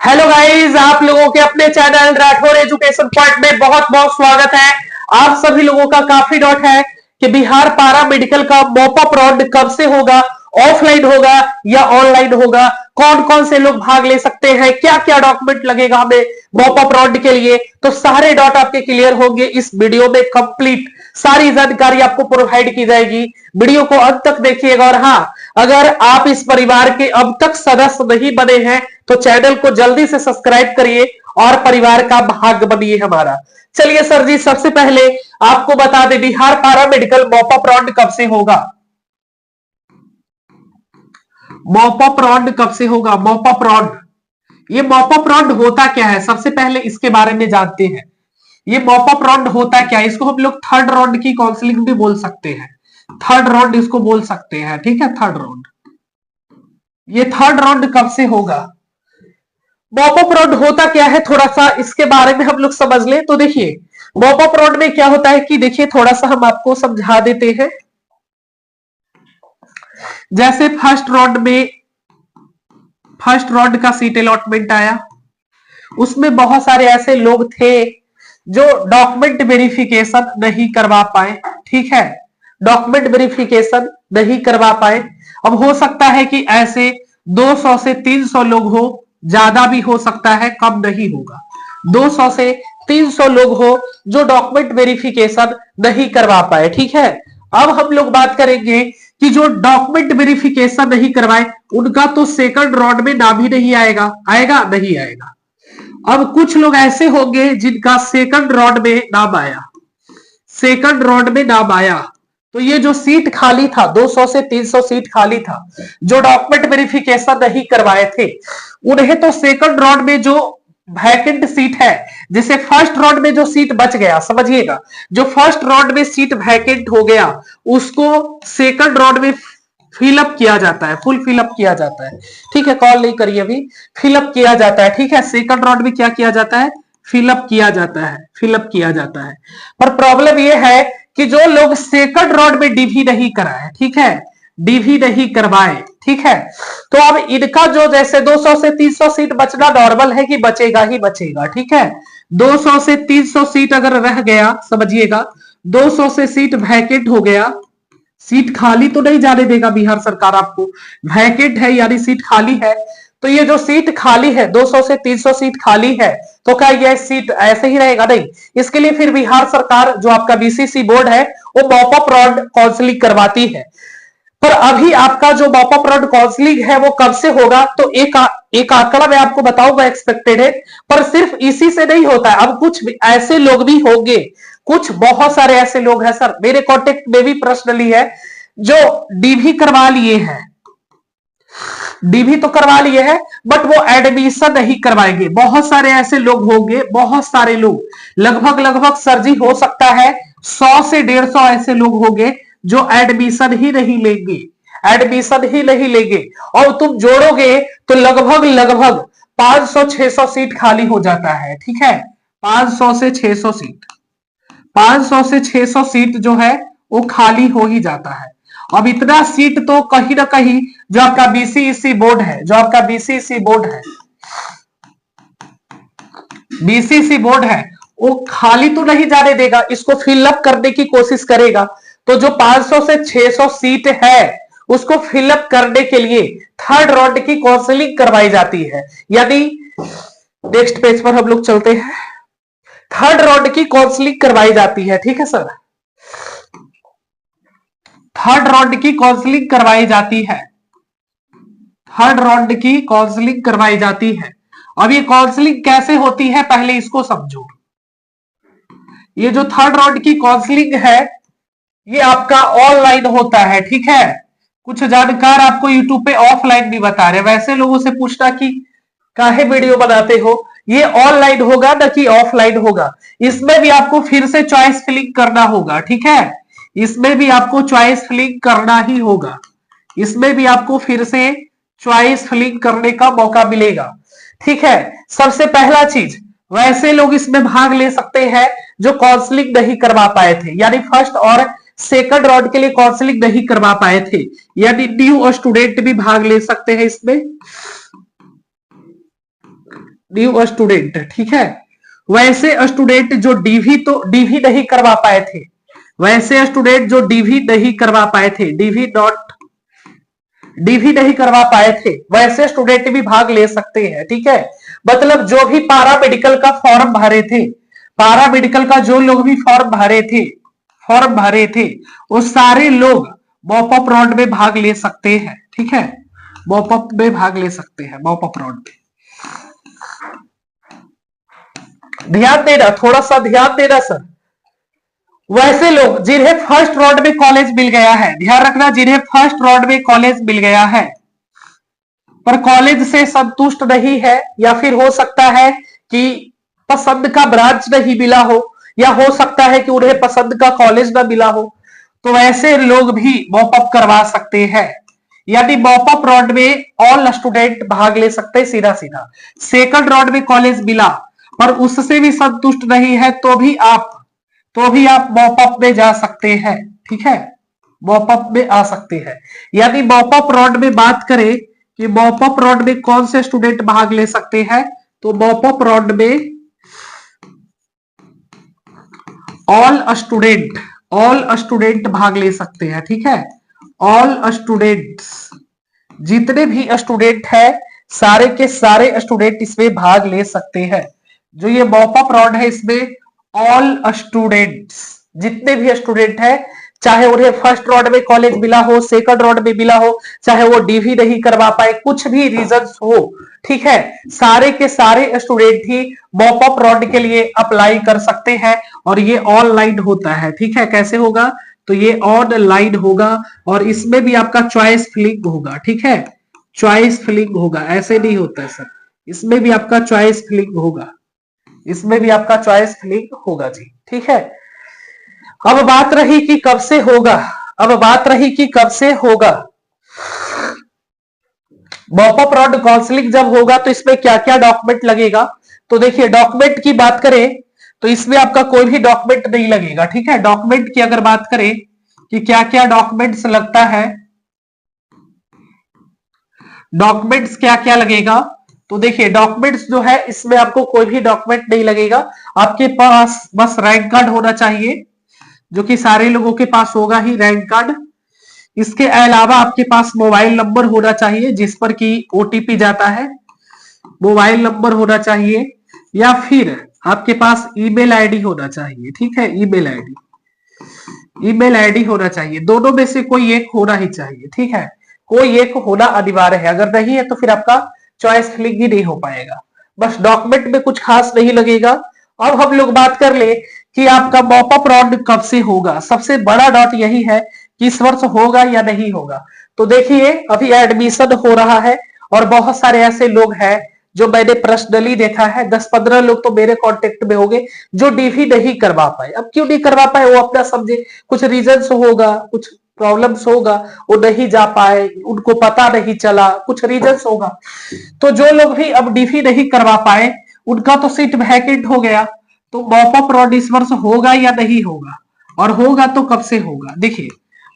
Hello guys, आप लोगों के अपने चैनल राठौर एजुकेशन पॉइंट में बहुत बहुत स्वागत है। आप सभी लोगों का काफी डाउट है कि बिहार पारा मेडिकल का मॉप अप राउंड कब से होगा, ऑफलाइन होगा या ऑनलाइन होगा, कौन कौन से लोग भाग ले सकते हैं, क्या क्या डॉक्यूमेंट लगेगा हमें मॉप अप राउंड के लिए। तो सारे डाउट आपके क्लियर होंगे इस वीडियो में। कंप्लीट सारी जानकारी आपको प्रोवाइड की जाएगी। वीडियो को अंत तक देखिएगा। और हाँ, अगर आप इस परिवार के अब तक सदस्य नहीं बने हैं तो चैनल को जल्दी से सब्सक्राइब करिए और परिवार का भाग बनिए हमारा। चलिए सर जी, सबसे पहले आपको बता दें बिहार पारा मेडिकल मॉप अप राउंड कब से होगा। मॉप अप राउंड कब से होगा? मॉप अप राउंड, ये मॉप अप राउंड होता क्या है, सबसे पहले इसके बारे में जानते हैं। ये मॉप अप राउंड होता क्या है? इसको हम लोग थर्ड राउंड की काउंसलिंग भी बोल सकते हैं। थर्ड राउंड इसको बोल सकते हैं, ठीक है, थर्ड राउंड। ये थर्ड राउंड कब से होगा? मॉप अप राउंड होता क्या है, थोड़ा सा इसके बारे में हम लोग समझ लें। तो देखिए, मॉप अप राउंड में क्या होता है कि देखिए, थोड़ा सा हम आपको समझा देते हैं। जैसे फर्स्ट राउंड का सीट अलॉटमेंट आया, उसमें बहुत सारे ऐसे लोग थे जो डॉक्यूमेंट वेरिफिकेशन नहीं करवा पाए, ठीक है, डॉक्यूमेंट वेरिफिकेशन नहीं करवा पाए। अब हो सकता है कि ऐसे 200 से 300 लोग हो, ज्यादा भी हो सकता है, कम नहीं होगा। 200 से 300 लोग हो जो डॉक्यूमेंट वेरिफिकेशन नहीं करवा पाए, ठीक है। अब हम लोग बात करेंगे कि जो डॉक्यूमेंट वेरिफिकेशन नहीं करवाए उनका तो सेकंड राउंड में नाम ही नहीं आएगा। आएगा? नहीं आएगा। अब कुछ लोग ऐसे होंगे जिनका सेकंड राउंड में नाम आया, सेकंड राउंड में नाम आया। तो ये जो सीट खाली था, 200 से 300 सीट खाली था, जो डॉक्यूमेंट वेरिफिकेशन नहीं करवाए थे, उन्हें तो सेकंड राउंड में जो वैकेंट सीट है, जैसे फर्स्ट राउंड में जो सीट बच गया, समझिएगा, जो फर्स्ट राउंड में सीट वैकेंट हो गया उसको सेकंड राउंड में फिलअप किया जाता है, फुल फिलअप किया जाता है, ठीक है। कॉल नहीं करिए अभी, फिलअप किया जाता है, ठीक है। सेकंड राउंड में क्या किया जाता है? फिलअप किया जाता है, फिलअप किया जाता है। पर प्रॉब्लम यह है कि जो लोग सेकंड राउंड में डीवी नहीं कराए, ठीक है, डीवी नहीं करवाए, ठीक है, तो अब इनका जो जैसे 200 से 300 सीट बचना नॉर्मल है कि बचेगा ही बचेगा, ठीक है। 200 से 300 सीट अगर रह गया, समझिएगा, 200 से सीट वैकेंट हो गया, सीट खाली तो नहीं जाने देगा बिहार सरकार आपको, वैकेंट है यानी सीट खाली है। तो ये जो सीट खाली है, 200 से 300 सीट खाली है, तो क्या यह सीट ऐसे ही रहेगा? नहीं, इसके लिए फिर बिहार सरकार जो आपका बीसीसी बोर्ड है वो मॉप अप राउंड काउंसलिंग करवाती है। पर अभी आपका जो मॉप अप राउंड काउंसलिंग है वो कब से होगा? तो एक आंकड़ा मैं आपको बताऊंगा, एक्सपेक्टेड है। पर सिर्फ इसी से नहीं होता है, अब कुछ ऐसे लोग भी होंगे, कुछ बहुत सारे ऐसे लोग हैं सर, मेरे कांटेक्ट में भी पर्सनली है, जो डीवी करवा लिए हैं, डीवी तो करवा लिए हैं, बट वो एडमिशन नहीं करवाएंगे। बहुत सारे ऐसे लोग होंगे, बहुत सारे लोग, लगभग लगभग सर जी हो सकता है 100 से 150 ऐसे लोग होंगे जो एडमिशन ही नहीं लेंगे, एडमिशन ही नहीं लेंगे। और तुम जोड़ोगे तो लगभग लगभग 500-600 सीट खाली हो जाता है, ठीक है, 500 से 600 सीट, 500 से 600 सीट जो है वो खाली हो ही जाता है। अब इतना सीट तो कहीं ना कहीं जो आपका बीसीईसी बोर्ड है, जो आपका बीसीईसी बोर्ड है, बीसीसी बोर्ड है, वो खाली तो नहीं जाने देगा, इसको फिलअप करने की कोशिश करेगा। तो जो 500 से 600 सीट है उसको फिलअप करने के लिए थर्ड राउंड की काउंसलिंग करवाई जाती है। यानी नेक्स्ट पेज पर हम लोग चलते हैं, थर्ड राउंड की काउंसलिंग करवाई जाती है, ठीक है सर, थर्ड राउंड की काउंसलिंग करवाई जाती है, थर्ड राउंड की काउंसलिंग करवाई जाती है। अब ये काउंसलिंग कैसे होती है पहले इसको समझो। ये जो थर्ड राउंड की काउंसलिंग है ये आपका ऑनलाइन होता है, ठीक है। कुछ जानकार आपको यूट्यूब पे ऑफलाइन भी बता रहे, वैसे लोगों से पूछना कि काहे वीडियो बनाते हो, ये ऑनलाइन होगा ना कि ऑफलाइन होगा। इसमें भी आपको फिर से चॉइस फिलिंग करना होगा, ठीक है, इसमें भी आपको चॉइस फिलिंग करना ही होगा, इसमें भी आपको फिर से चॉइस फिलिंग करने का मौका मिलेगा, ठीक है। सबसे पहला चीज, वैसे लोग इसमें भाग ले सकते हैं जो काउंसलिंग नहीं करवा पाए थे, यानी फर्स्ट और सेकंड राउंड के लिए काउंसलिंग नहीं करवा पाए थे, यानी न्यू स्टूडेंट भी भाग ले सकते हैं इसमें। न्यू स्टूडेंट, ठीक है। वैसे स्टूडेंट जो डीवी नहीं करवा पाए थे, वैसे स्टूडेंट जो डीवी नहीं करवा पाए थे, डीवी नहीं करवा पाए थे, वैसे स्टूडेंट भी भाग ले सकते हैं, ठीक है। मतलब जो भी पारा मेडिकल का फॉर्म भरे थे, पारा मेडिकल का जो लोग भी फॉर्म भरे थे वो सारे लोग मॉपअप राउंड में भाग ले सकते हैं, ठीक है। मॉपअप में भाग ले सकते हैं, मॉपअप राउंड में। ध्यान देना, थोड़ा सा ध्यान देना सर। वैसे लोग जिन्हें फर्स्ट राउंड में कॉलेज मिल गया है, ध्यान रखना, जिन्हें फर्स्ट राउंड में कॉलेज मिल गया है पर कॉलेज से संतुष्ट नहीं है, या फिर हो सकता है कि पसंद का ब्रांच नहीं मिला हो, या हो सकता है कि उन्हें पसंद का कॉलेज ना मिला हो, तो वैसे लोग भी मॉपअप करवा सकते हैं। यानी मॉपअप राउंड में ऑल स्टूडेंट भाग ले सकते हैं सीधा सीधा। सेकंड राउंड में कॉलेज मिला पर उससे भी संतुष्ट नहीं है तो भी आप मॉपअप में जा सकते हैं, ठीक है। मॉपअप में आ सकते हैं। यानी मॉपअप राउंड में बात करें कि मॉपअप राउंड में कौन से स्टूडेंट भाग ले सकते हैं, तो मॉपअप राउंड में ऑल स्टूडेंट भाग ले सकते हैं, ठीक है। ऑल स्टूडेंट्स, जितने भी स्टूडेंट है सारे के सारे स्टूडेंट इसमें भाग ले सकते हैं। जो ये मॉपअप राउंड है इसमें ऑल स्टूडेंट्स, जितने भी स्टूडेंट है, चाहे उन्हें फर्स्ट राउंड में कॉलेज मिला हो, सेकंड राउंड में मिला हो, चाहे वो डीवी नहीं करवा पाए, कुछ भी रीजंस हो, ठीक है, सारे के सारे स्टूडेंट ही मॉपअप राउंड के लिए अप्लाई कर सकते हैं। और ये ऑनलाइन होता है, ठीक है। कैसे होगा, तो ये ऑनलाइन होगा और इसमें भी आपका चॉइस फिलिंग होगा, ठीक है। चॉइस फिलिंग होगा, ऐसे नहीं होता है सर, इसमें भी आपका चॉइस फिलिंग होगा, इसमें भी आपका चॉइस फिलिंग होगा जी, ठीक है। अब बात रही कि कब से होगा, मॉपअप राउंड काउंसलिंग जब होगा तो इसमें क्या क्या डॉक्यूमेंट लगेगा। तो देखिए, डॉक्यूमेंट की बात करें तो इसमें आपका कोई भी डॉक्यूमेंट नहीं लगेगा, ठीक है। डॉक्यूमेंट की अगर बात करें कि क्या क्या डॉक्यूमेंट्स लगता है, डॉक्यूमेंट्स क्या क्या लगेगा, तो देखिए डॉक्यूमेंट्स जो है इसमें आपको कोई भी डॉक्यूमेंट नहीं लगेगा। आपके पास बस रैंक कार्ड होना चाहिए, जो कि सारे लोगों के पास होगा ही रैंक कार्ड। इसके अलावा आपके पास मोबाइल नंबर होना चाहिए जिस पर कि ओटीपी जाता है, मोबाइल नंबर होना चाहिए, या फिर आपके पास ईमेल आईडी होना चाहिए, ठीक है। ईमेल आईडी होना चाहिए, दोनों में से कोई एक होना ही चाहिए, ठीक है। कोई एक होना अनिवार्य है, अगर नहीं है तो फिर आपका चॉइस फिलिंग ही नहीं हो पाएगा। बस डॉक्यूमेंट में कुछ खास नहीं लगेगा। अब हम लोग बात कर ले कि आपका मॉपअप राउंड कब से होगा। सबसे बड़ा डॉट यही है कि इस वर्ष होगा या नहीं होगा। तो देखिए, अभी एडमिशन हो रहा है और बहुत सारे ऐसे लोग हैं जो मैंने पर्सनली देखा है, 10-15 लोग तो मेरे कांटेक्ट में होंगे जो डीवी नहीं करवा पाए। अब क्यों नहीं करवा पाए वो अपना समझे, कुछ रीजंस होगा, कुछ प्रॉब्लम्स होगा, वो नहीं जा पाए, उनको पता नहीं चला, कुछ रीजंस होगा। तो जो लोग भी अब डीवी नहीं करवा पाए उनका तो सीट वैकेंट हो गया। तो मॉपअप राउंड इस वर्ष होगा या नहीं होगा, और होगा तो कब से होगा। देखिए,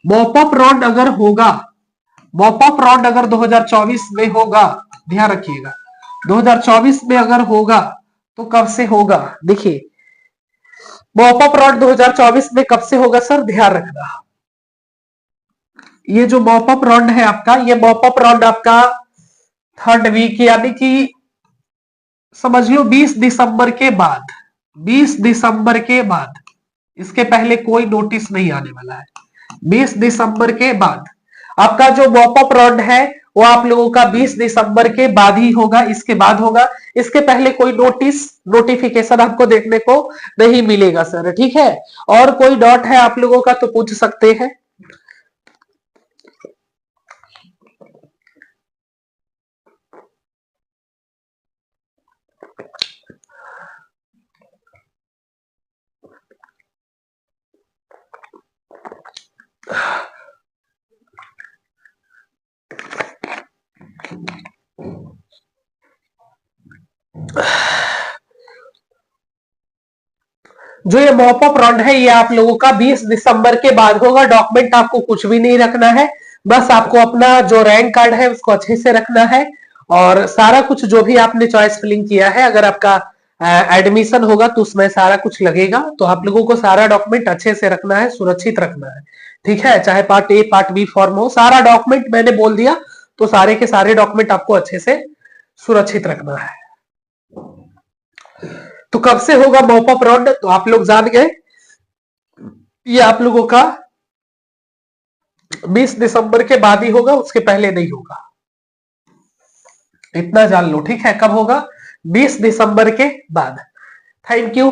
मॉपअप राउंड अगर होगा, मॉपअप राउंड अगर 2024 में होगा, ध्यान रखिएगा 2024 में अगर होगा तो कब से होगा। देखिए, मॉपअप राउंड 2024 में कब से होगा सर, ध्यान रखना। ये जो मॉपअप राउंड है आपका, ये मॉपअप राउंड आपका थर्ड वीक, यानी कि समझ लो 20 दिसंबर के बाद, 20 दिसंबर के बाद, इसके पहले कोई नोटिस नहीं आने वाला है। 20 दिसंबर के बाद आपका जो मॉपअप राउंड है वो आप लोगों का 20 दिसंबर के बाद ही होगा, इसके बाद होगा। इसके पहले कोई नोटिफिकेशन आपको देखने को नहीं मिलेगा सर, ठीक है। और कोई डॉट है आप लोगों का तो पूछ सकते हैं। जो ये मॉपअप राउंड है ये आप लोगों का 20 दिसंबर के बाद होगा। डॉक्यूमेंट आपको कुछ भी नहीं रखना है, बस आपको अपना जो रैंक कार्ड है उसको अच्छे से रखना है और सारा कुछ जो भी आपने चॉइस फिलिंग किया है, अगर आपका एडमिशन होगा तो उसमें सारा कुछ लगेगा। तो आप लोगों को सारा डॉक्यूमेंट अच्छे से रखना है, सुरक्षित रखना है, ठीक है। चाहे part A part B form हो, सारा डॉक्यूमेंट मैंने बोल दिया, तो सारे के सारे डॉक्यूमेंट आपको अच्छे से सुरक्षित रखना है। तो कब से होगा मॉपअप राउंड, तो आप लोग जान गए, ये आप लोगों का 20 दिसंबर के बाद ही होगा, उसके पहले नहीं होगा, इतना जान लो, ठीक है। कब होगा? 20 दिसंबर के बाद। Thank you.